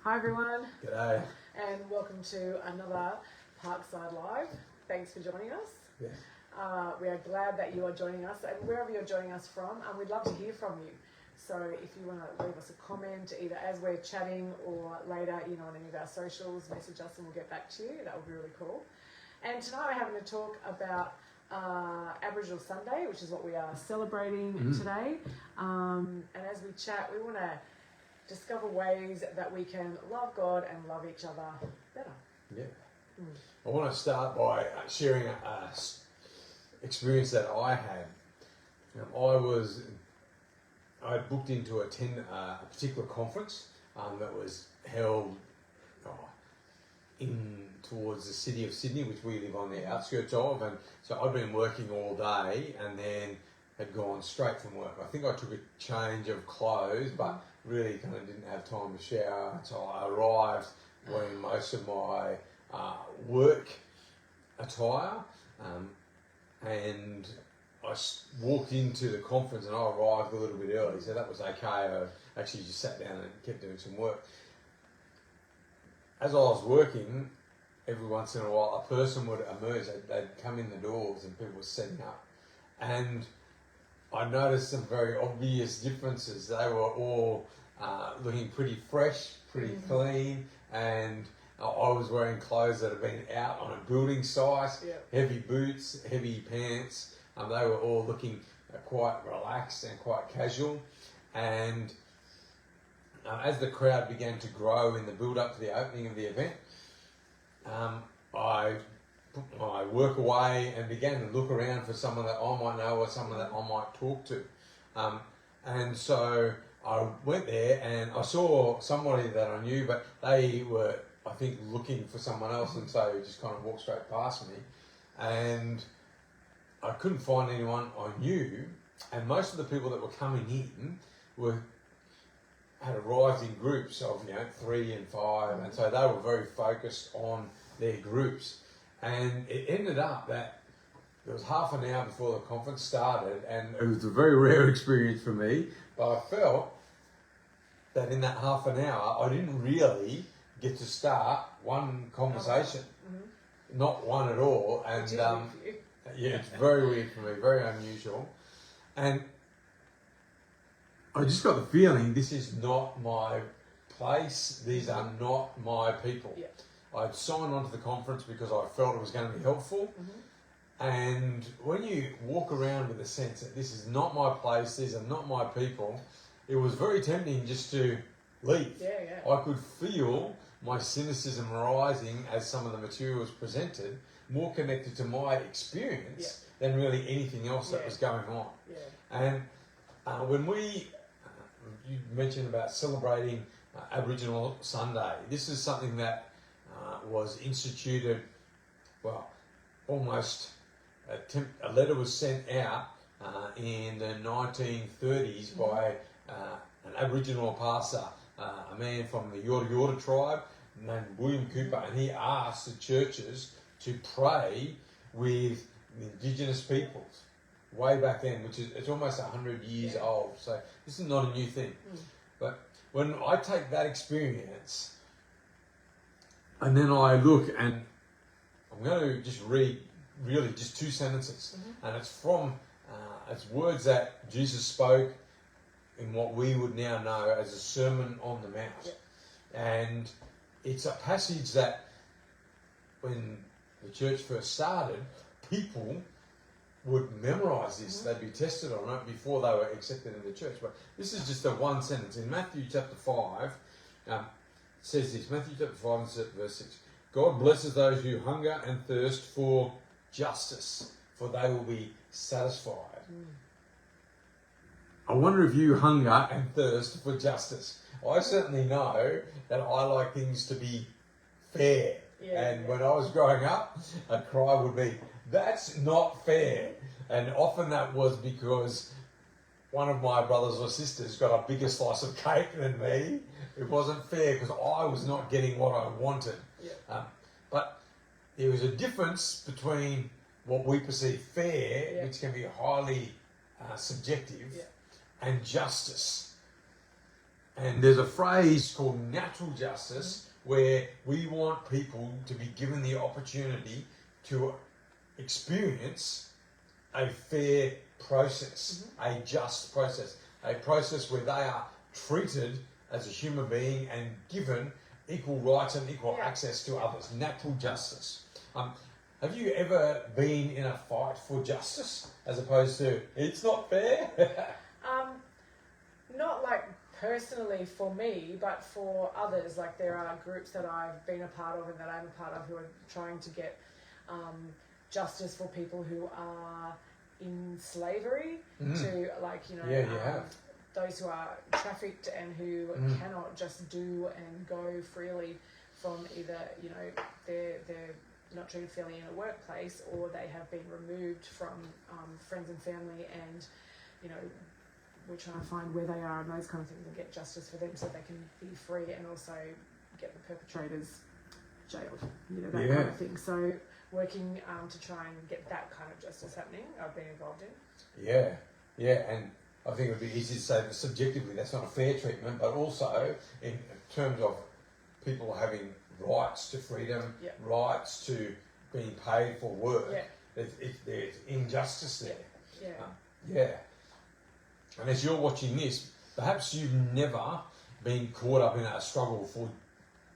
Hi everyone. G'day. And welcome to another Parkside Live. Thanks for joining us. Yeah. We are glad that you are joining us, and wherever you're joining us from, and we'd love to hear from you. So if you want to leave us a comment, either as we're chatting or later, on any of our socials, message us and we'll get back to you. That would be really cool. And tonight we're having a talk about Aboriginal Sunday, which is what we are celebrating today. And as we chat, we want to discover ways that we can love God and love each other better. Yeah. I want to start by sharing an experience that I had. I booked in to attend a particular conference that was held in towards the city of Sydney, which we live on the outskirts of, and so I'd been working all day and then had gone straight from work. I think I took a change of clothes, but really kind of didn't have time to shower, so I arrived wearing most of my work attire, and I walked into the conference and I arrived a little bit early, so that was okay. I actually just sat down and kept doing some work. As I was working, every once in a while a person would emerge. They'd come in the doors and people were setting up, and I noticed some very obvious differences. They were all looking pretty fresh, pretty clean, and I was wearing clothes that had been out on a building site, heavy boots, heavy pants. They were all looking quite relaxed and quite casual. And as the crowd began to grow in the build-up to the opening of the event, I put my work away and began to look around for someone that I might know or someone that I might talk to. And so I went there and I saw somebody that I knew, but they were, I think, looking for someone else, and so just kind of walked straight past me. And I couldn't find anyone I knew, and most of the people that were coming in had arrived in groups of 3 and 5, and so they were very focused on their groups. And it ended up that there was half an hour before the conference started, and it was a very rare experience for me, but I felt that in that half an hour I didn't really get to start one conversation, not one at all. And it's very weird for me, very unusual. And I just got the feeling this is not my place, these are not my people. Yeah. I'd signed on to the conference because I felt it was going to be helpful. And when you walk around with a sense that this is not my place, these are not my people, it was very tempting just to leave. I could feel my cynicism rising as some of the material was presented, more connected to my experience than really anything else that was going on. And when you mentioned about celebrating Aboriginal Sunday, this is something that was instituted, almost a letter was sent out in the 1930s by an Aboriginal pastor, a man from the Yorta Yorta tribe named William Cooper, and he asked the churches to pray with the Indigenous peoples way back then, which is it's almost 100 years old. So this is not a new thing. But when I take that experience and then I look, and I'm going to just read really just 2 sentences, and it's from it's words that Jesus spoke in what we would now know as a Sermon on the Mount. And it's a passage that when the church first started, people would memorize this. They'd be tested on it before they were accepted in the church. But this is just a one sentence. In Matthew chapter 5, it says this, Matthew chapter 5 and verse 6, God blesses those who hunger and thirst for justice, for they will be satisfied. I wonder if you hunger and thirst for justice. I certainly know that I like things to be fair. And when I was growing up, a cry would be, that's not fair. And often that was because one of my brothers or sisters got a bigger slice of cake than me. It wasn't fair because I was not getting what I wanted. But there was a difference between what we perceive fair, which can be highly subjective, and justice. And there's a phrase called natural justice where we want people to be given the opportunity to experience a fair process, a just process, a process where they are treated as a human being and given equal rights and equal access to others. Natural justice. Have you ever been in a fight for justice as opposed to it's not fair? Not like personally for me, but for others. Like there are groups that I've been a part of and that I'm a part of who are trying to get justice for people who are in slavery, to like, you know, those who are trafficked and who cannot just do and go freely from either, you know, they're not treated fairly in a workplace, or they have been removed from friends and family, and, you know, we're trying to find where they are and those kind of things and get justice for them so they can be free, and also get the perpetrators jailed, you know, that kind of thing. So working to try and get that kind of justice happening, I've been involved in. And I think it would be easy to say that subjectively that's not a fair treatment, but also in terms of people having rights to freedom, rights to being paid for work, there's injustice there. And as you're watching this, perhaps you've never been caught up in a struggle for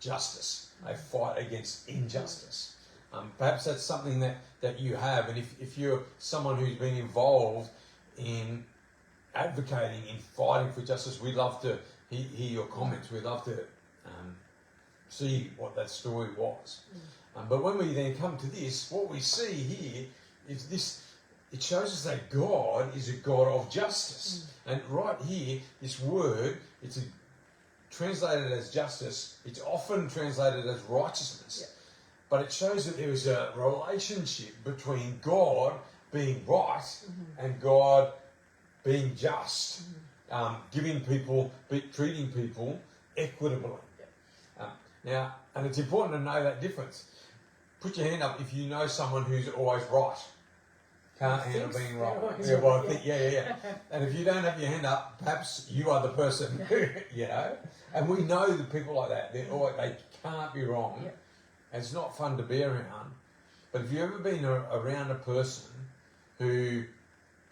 justice, a fight against injustice. Perhaps that's something that you have, and if you're someone who's been involved in advocating, in fighting for justice, we'd love to hear your comments. We'd love to see what that story was. But when we then come to this, what we see here is this. It shows us that God is a God of justice. And right here, this word, it's translated as justice. It's often translated as righteousness. But it shows that there is a relationship between God being right and God being just, giving people, treating people equitably. Now, and it's important to know that difference. Put your hand up if you know someone who's always right. Can't handle being right. And if you don't have your hand up, perhaps you are the person, you know. And we know the people like that. They can't be wrong. And it's not fun to be around. But have you ever been around a person who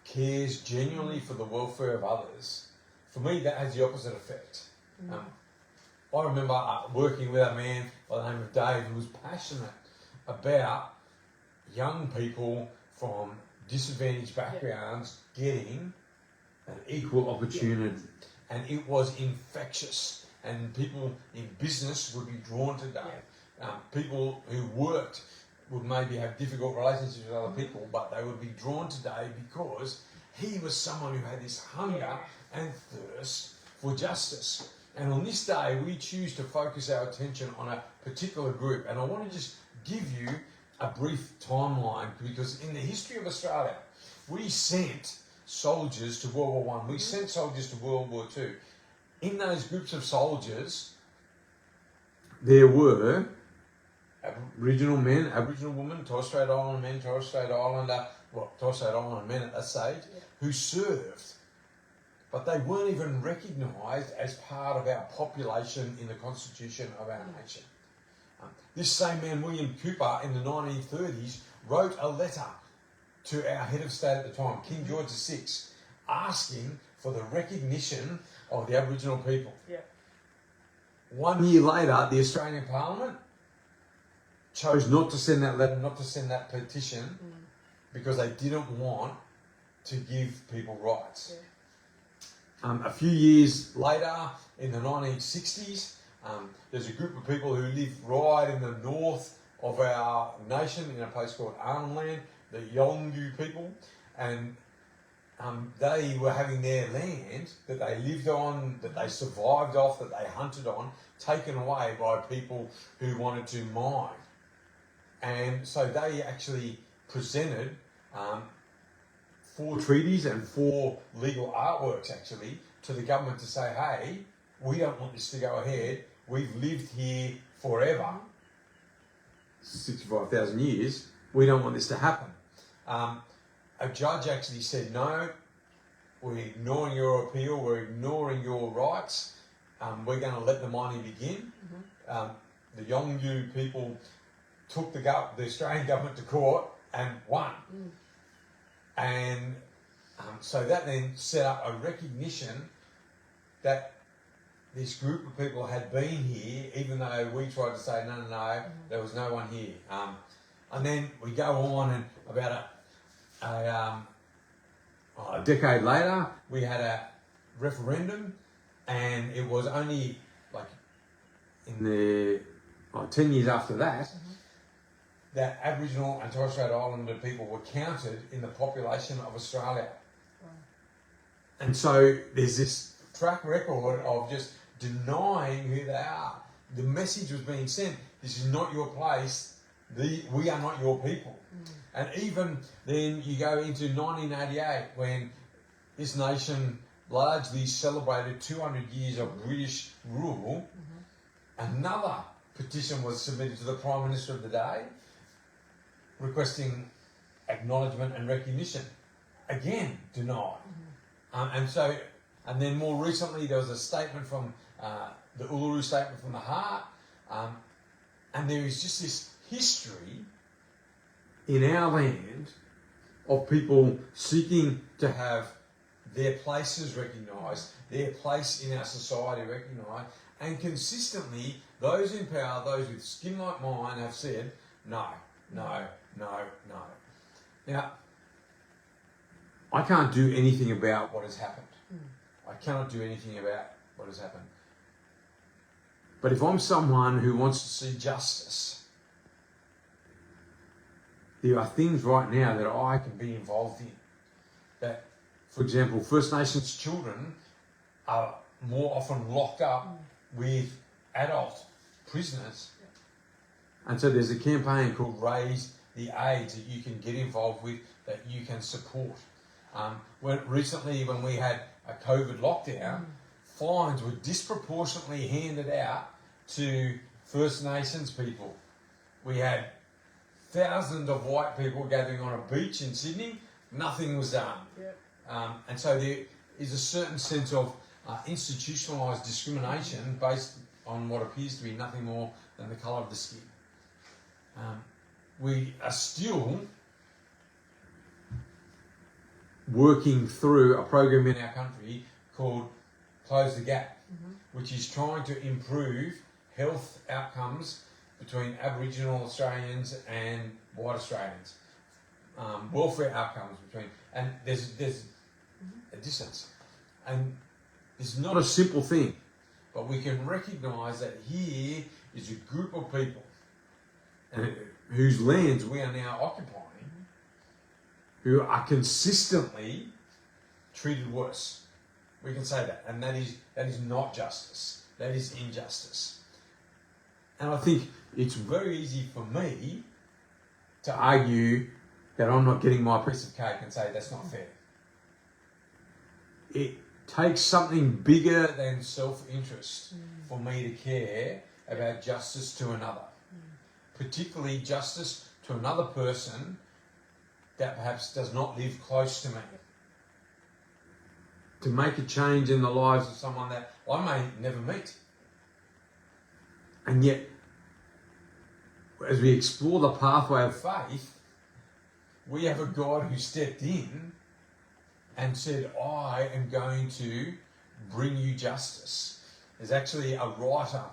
cares genuinely for the welfare of others? For me, that has the opposite effect. I remember working with a man by the name of Dave who was passionate about young people from disadvantaged backgrounds getting an equal opportunity. And it was infectious. And people in business would be drawn to Dave. People who worked would maybe have difficult relationships with other people, but they would be drawn to Dave because he was someone who had this hunger and thirst for justice. And on this day, we choose to focus our attention on a particular group. And I want to just give you a brief timeline, because in the history of Australia, we sent soldiers to World War I. We sent soldiers to World War II. In those groups of soldiers, there were Aboriginal men, Aboriginal women, Torres Strait Islander men, Torres Strait Islander, Torres Strait Islander men at that stage, who served. But they weren't even recognised as part of our population in the constitution of our nation. This same man, William Cooper, in the 1930s, wrote a letter to our head of state at the time, King George VI, asking for the recognition of the Aboriginal people. 1 year later, the Australian Parliament chose not to send that letter, not to send that petition, because they didn't want to give people rights. A few years later, in the 1960s, there's a group of people who live right in the north of our nation in a place called Arnhem Land, the Yolngu people, and they were having their land that they lived on, that they survived off, that they hunted on, taken away by people who wanted to mine. And so they actually presented 4 treaties and 4 legal artworks actually to the government to say, hey, we don't want this to go ahead. We've lived here forever, 65,000 years. We don't want this to happen. A judge actually said, no, we're ignoring your appeal, we're ignoring your rights. we're going to let the mining begin. The Yolngu people took the Australian government to court and won. And so that then set up a recognition that this group of people had been here, even though we tried to say, no, there was no one here. And then we go on, and about a decade later, we had a referendum, and it was only like in the 10 years after that, that Aboriginal and Torres Strait Islander people were counted in the population of Australia. And so there's this track record of just denying who they are. The message was being sent, this is not your place, we are not your people. And even then you go into 1988 when this nation largely celebrated 200 years of British rule. Another petition was submitted to the Prime Minister of the day requesting acknowledgement and recognition. Again, denied. And then more recently there was a statement from the Uluru Statement from the Heart, and there is just this history in our land of people seeking to have their places recognised, their place in our society recognised, and consistently those in power, those with skin like mine, have said no. Now, I can't do anything about what has happened. I cannot do anything about what has happened. But if I'm someone who wants to see justice, there are things right now that I can be involved in. That, for example, First Nations children are more often locked up with adult prisoners. And so there's a campaign called Raise the Age that you can get involved with, that you can support. Recently, when we had a COVID lockdown, fines were disproportionately handed out to First Nations people. We had thousands of white people gathering on a beach in Sydney. Nothing was done. And so there is a certain sense of institutionalised discrimination based on what appears to be nothing more than the colour of the skin. We are still working through a program in our country called Close the Gap, which is trying to improve health outcomes between Aboriginal Australians and white Australians. Welfare outcomes between, and there's a distance. And it's not a simple thing, but we can recognise that here is a group of people whose lands we are now occupying, who are consistently treated worse. We can say that, and that is not justice. That is injustice. And I think it's very easy for me to argue that I'm not getting my piece of cake and say that's not fair. It takes something bigger than self-interest for me to care about justice to another, particularly justice to another person that perhaps does not live close to me. To make a change in the lives of someone that I may never meet. And yet, as we explore the pathway of faith, we have a God who stepped in and said, I am going to bring you justice. There's actually a writer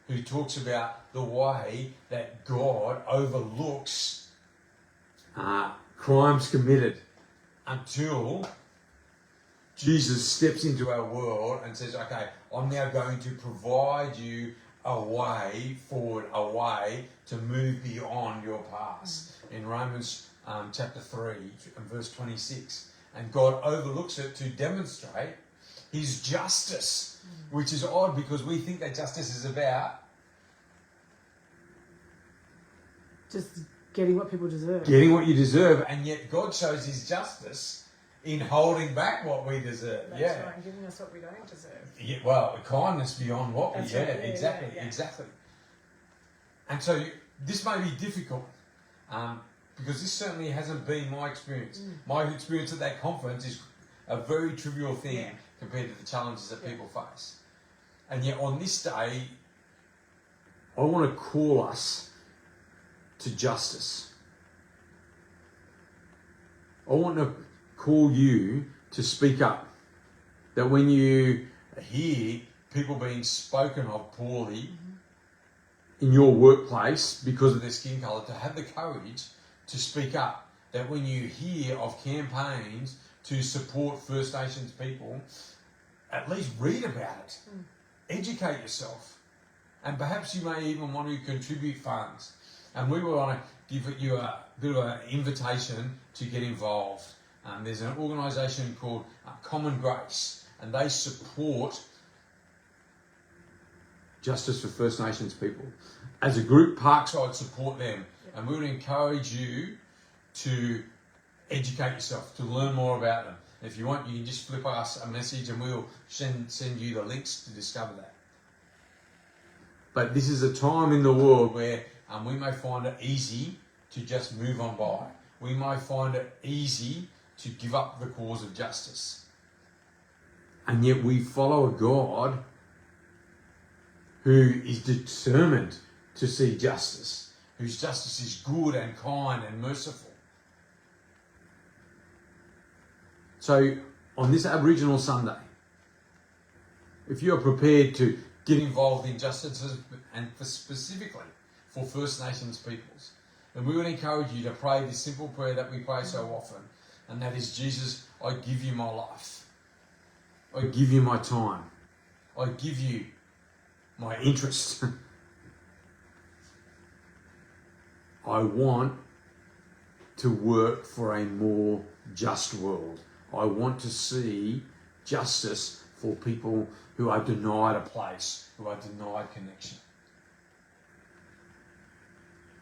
who talks about the way that God overlooks crimes committed until Jesus steps into our world and says, okay, I'm now going to provide you a way forward, a way to move beyond your past. In Romans chapter 3 and verse 26. And God overlooks it to demonstrate his justice, which is odd because we think that justice is about just getting what people deserve. Getting what you deserve, and yet God shows his justice in holding back what we deserve. That's right, and giving us what we don't deserve. Yeah, well, kindness beyond what That's we... right. Exactly. And so this may be difficult, because this certainly hasn't been my experience. My experience at that conference is a very trivial thing compared to the challenges that people face. And yet on this day, I want to call us to justice. I want to call you to speak up. That when you hear people being spoken of poorly in your workplace because of their skin colour, to have the courage to speak up. That when you hear of campaigns to support First Nations people, at least read about it. Educate yourself. And perhaps you may even want to contribute funds. And we want to give you a bit of an invitation to get involved. There's an organisation called Common Grace, and they support justice for First Nations people. As a group, Parkside support them. And we would encourage you to educate yourself, to learn more about them. If you want, you can just flip us a message and we'll send you the links to discover that. But this is a time in the world where we may find it easy to just move on by. We may find it easy to give up the cause of justice. And yet we follow a God who is determined to see justice, whose justice is good and kind and merciful. So on this Aboriginal Sunday, if you are prepared to get involved in justice and specifically for First Nations peoples, then we would encourage you to pray this simple prayer that we pray so often, and that is, Jesus, I give you my life. I give you my time. I give you my interest. I want to work for a more just world. I want to see justice for people who are denied a place, who are denied connection.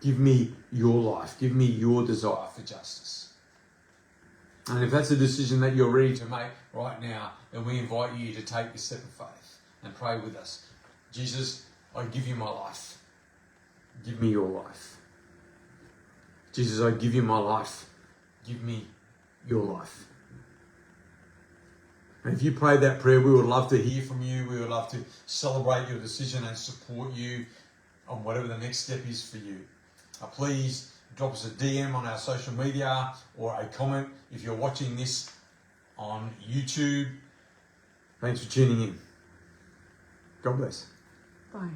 Give me your life. Give me your desire for justice. And if that's a decision that you're ready to make right now, then we invite you to take this step of faith and pray with us. Jesus, I give you my life. Give me your life. Jesus, I give you my life. Give me your life. And if you prayed that prayer, we would love to hear from you. We would love to celebrate your decision and support you on whatever the next step is for you. Please drop us a DM on our social media or a comment if you're watching this on YouTube. Thanks for tuning in. God bless. Bye.